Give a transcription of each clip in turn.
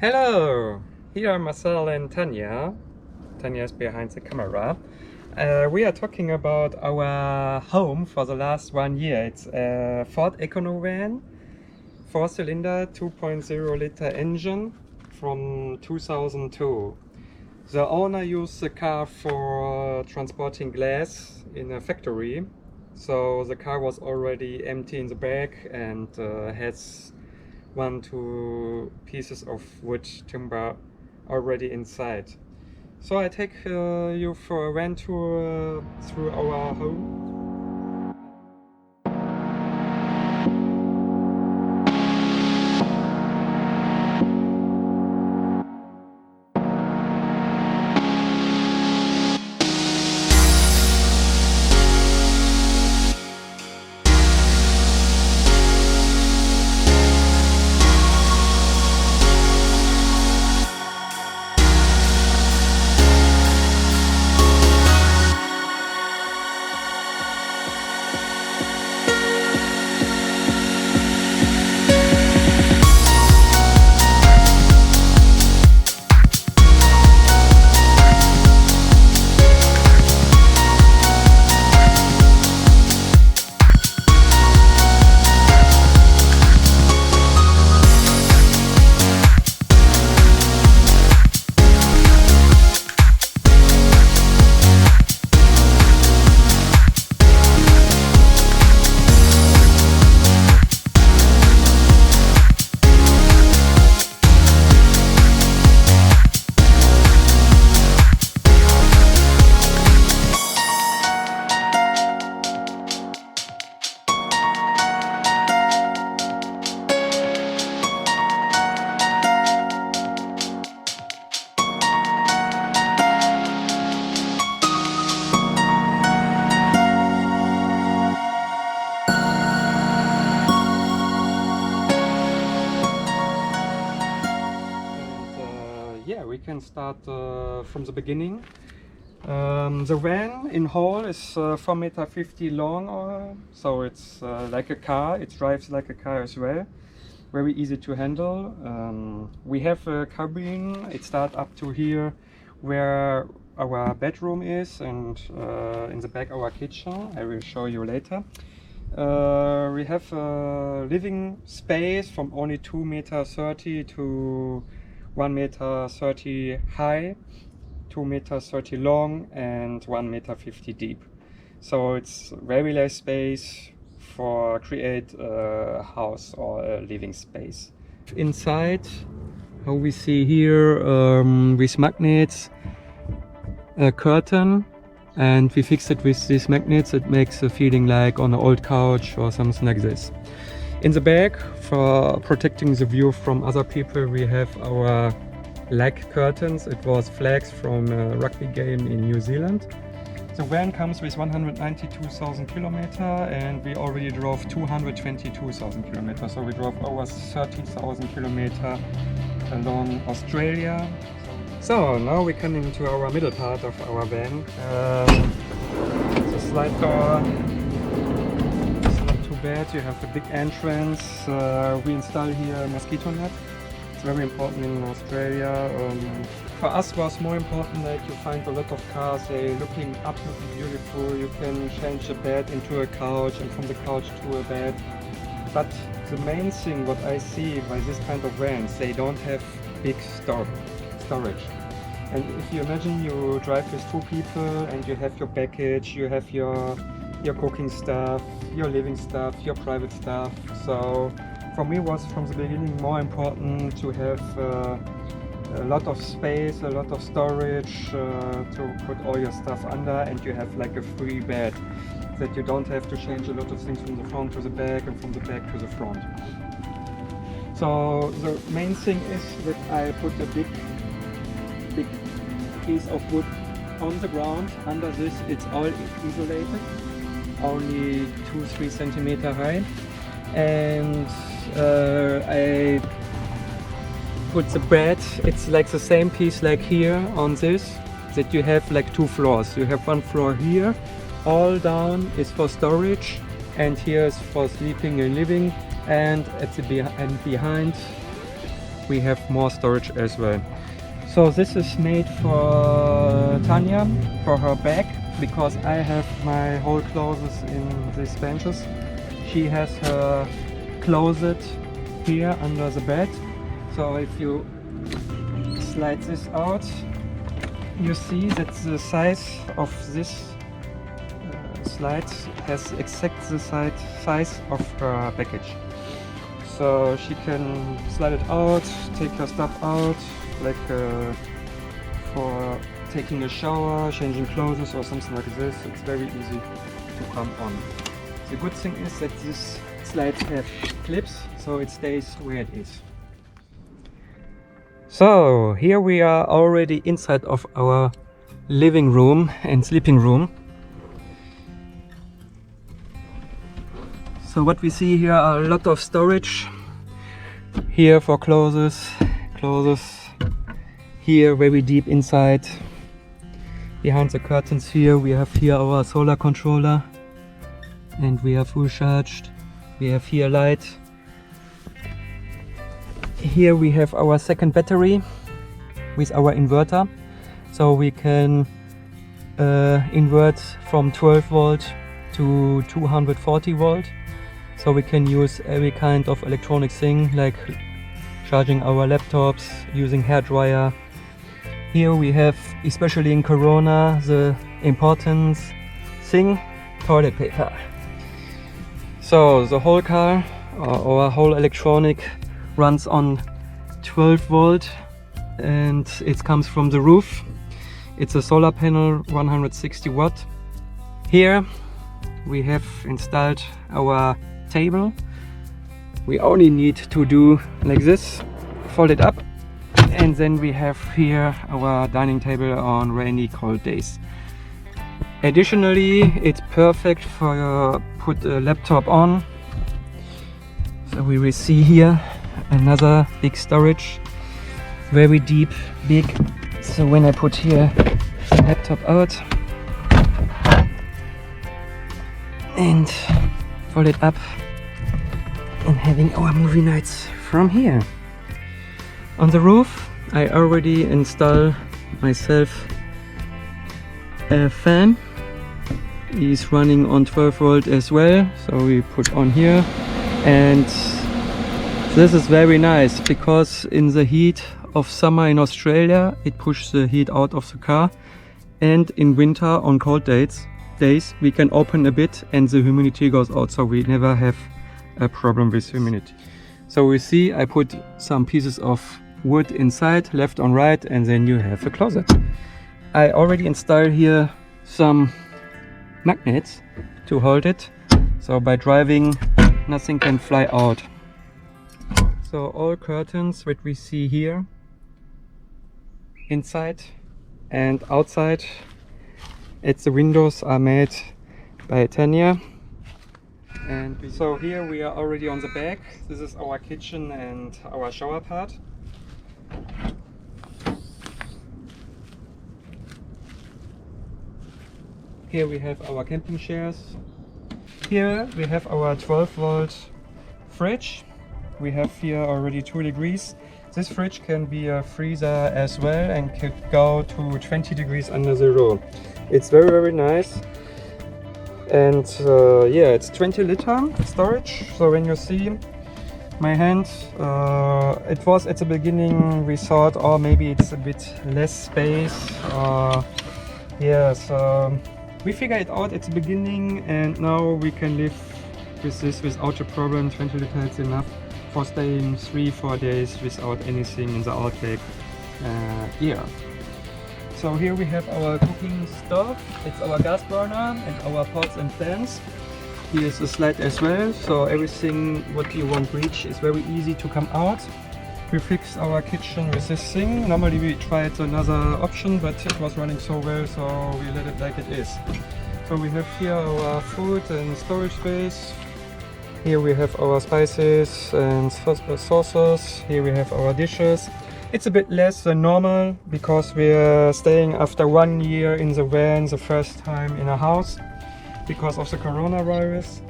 Hello, here are Marcel and Tanya. Tanya is behind the camera. We are talking about our home for the last 1 year. It's a Ford Econovan, 4-cylinder, 2.0 liter engine from 2002. The owner used the car for transporting glass in a factory. So the car was already empty in the back and has 1-2 pieces of wood timber already inside. So I take you for a van tour through our home. We can start from the beginning. The van in whole is 4.50 m long, so it's like a car. It drives like a car as well. Very easy to handle. We have a cabin. It starts up to here where our bedroom is, and in the back our kitchen. I will show you later. We have a living space from only 2.30 m to 1.30 m high, 2.30 m long, and 1.50 m deep. So it's very less space for create a house or a living space. Inside, how we see here, with magnets, a curtain, and we fix it with these magnets. It makes a feeling like on an old couch or something like this. In the back, for protecting the view from other people, we have our leg curtains. It was flags from a rugby game in New Zealand. The van comes with 192,000 kilometers, and we already drove 222,000 kilometers. So we drove over 30,000 kilometers along Australia. So now we come into our middle part of our van. The slide door. Bed. You have a big entrance. We install here a mosquito net. It's very important in Australia. For us it was more important that you find a lot of cars, they looking absolutely beautiful. You can change the bed into a couch and from the couch to a bed. But the main thing what I see by this kind of vans, they don't have big storage. And if you imagine you drive with 2 people and you have your baggage, you have your cooking stuff, your living stuff, your private stuff. So for me was from the beginning more important to have a lot of space, a lot of storage to put all your stuff under, and you have like a free bed that you don't have to change a lot of things from the front to the back and from the back to the front. So the main thing is that I put a big piece of wood on the ground. Under this it's all isolated, only 2-3 centimeters high, and I put the bed, it's like the same piece like here on this, that you have like 2 floors. You have 1 floor here, all down is for storage, and here is for sleeping and living, and at the behind we have more storage as well. So this is made for Tanya, for her bag, because I have my whole clothes in these benches. She has her closet here under the bed. So if you slide this out, you see that the size of this slide has exact the size of her package. So she can slide it out, take her stuff out, like for taking a shower, changing clothes or something like this. It's very easy to come on. The good thing is that these slides have clips, so it stays where it is. So here we are already inside of our living room and sleeping room. So what we see here are a lot of storage. Here for clothes, here very deep inside. Behind the curtains here we have here our solar controller, and we are full charged. We have here light. Here we have our second battery with our inverter, so we can invert from 12 volt to 240 volt. So we can use every kind of electronic thing, like charging our laptops, using hair dryer. Here we have, especially in Corona, the important thing, toilet paper. So the whole car, our whole electronic, runs on 12 volt, and it comes from the roof. It's a solar panel, 160 watt. Here we have installed our table. We only need to do like this, fold it up, and then we have here our dining table on rainy, cold days. Additionally, it's perfect for put a laptop on. So we will see here another big storage, very deep, big. So when I put here the laptop out and fold it up, and having our movie nights from here. On the roof I already installed myself a fan. He's running on 12 volt as well, so we put on here. And this is very nice because in the heat of summer in Australia it pushes the heat out of the car, and in winter on cold days we can open a bit and the humidity goes out, so we never have a problem with humidity. So we see I put some pieces of wood inside, left and right, and then you have a closet. I already installed here some magnets to hold it, so by driving nothing can fly out. So all curtains that we see here, inside and outside, the windows are made by Tanya. And so here we are already on the back. This is our kitchen and our shower part. Here we have our camping chairs. Here we have our 12 volt fridge. We have here already 2 degrees. This fridge can be a freezer as well and could go to 20 degrees under zero. It's very, very nice. And yeah, it's 20 liter storage. So when you see my hand, it was at the beginning we thought, oh, maybe it's a bit less space. Yeah, so we figured it out at the beginning, and now we can live with this without a problem. 20 liters is enough for staying 3-4 days without anything in the outback. Yeah. So here we have our cooking stove. It's our gas burner and our pots and pans. Here's a slide as well, so everything what you want to reach is very easy to come out. We fixed our kitchen with this thing. Normally we tried another option, but it was running so well, so we let it like it is. So we have here our food and storage space. Here we have our spices and sauces. Here we have our dishes. It's a bit less than normal because we're staying after 1 year in the van, the first time in a house because of the coronavirus.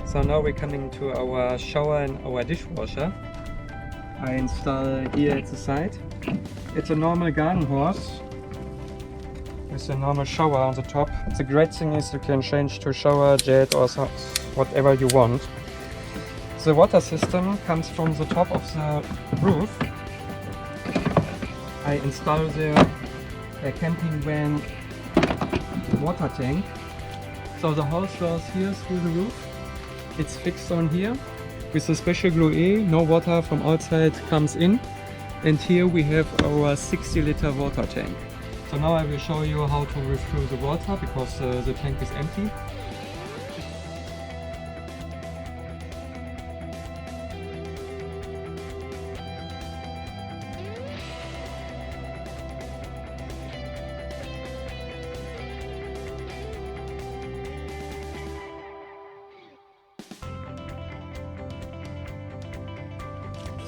So now we're coming to our shower and our dishwasher. I install here at the side. It's a normal garden hose with a normal shower on the top. The great thing is you can change to shower, jet or whatever you want. The water system comes from the top of the roof. I install the camping van water tank. So the hose goes here through the roof. It's fixed on here with a special glue E. No water from outside comes in. And here we have our 60-liter water tank. So now I will show you how to refill the water because the tank is empty.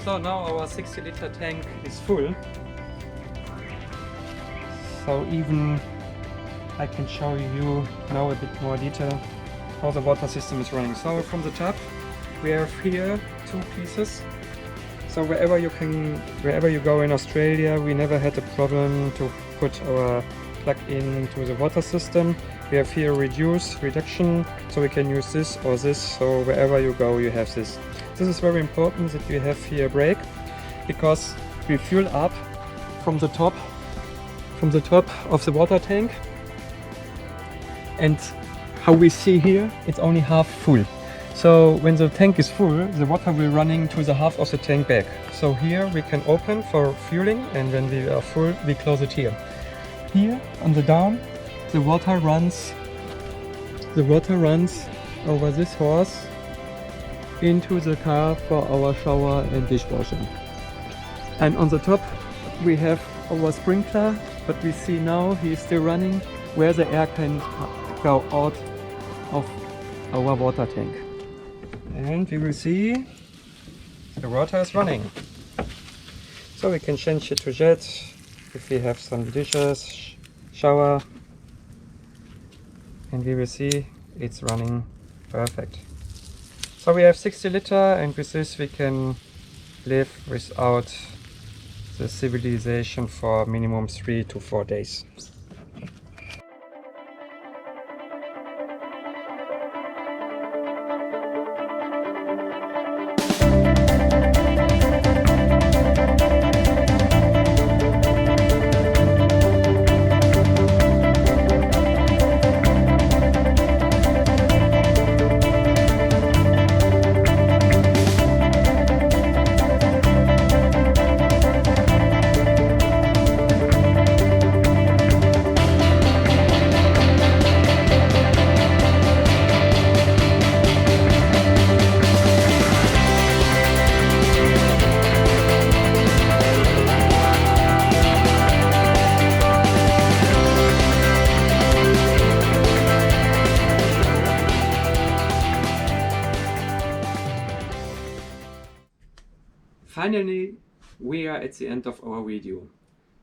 So now our 60-liter tank is full. So even I can show you now a bit more detail how the water system is running. So from the top we have here two pieces. So wherever you go in Australia, we never had a problem to put our plug in to the water system. We have here reduction, so we can use this or this. So wherever you go, you have this. This is very important that you have here a brake, because we fuel up from the top of the water tank, and how we see here, it's only half full. So when the tank is full, the water will running to the half of the tank back. So here we can open for fueling, and when we are full, we close it here. Here on the down, the water runs over this hose into the car for our shower and dishwashing. And on the top we have our sprinkler, but we see now he is still running where the air can go out of our water tank. And we will see the water is running. So we can change it to jet if we have some dishes, shower, and we will see it's running perfect. So we have 60-liter, and with this we can live without the civilization for minimum 3 to 4 days. Finally, we are at the end of our video.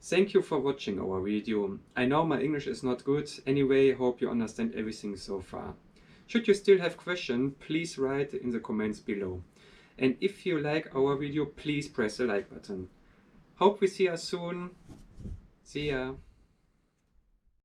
Thank you for watching our video. I know my English is not good, anyway, hope you understand everything so far. Should you still have questions, please write in the comments below. And if you like our video, please press the like button. Hope we see you soon. See ya.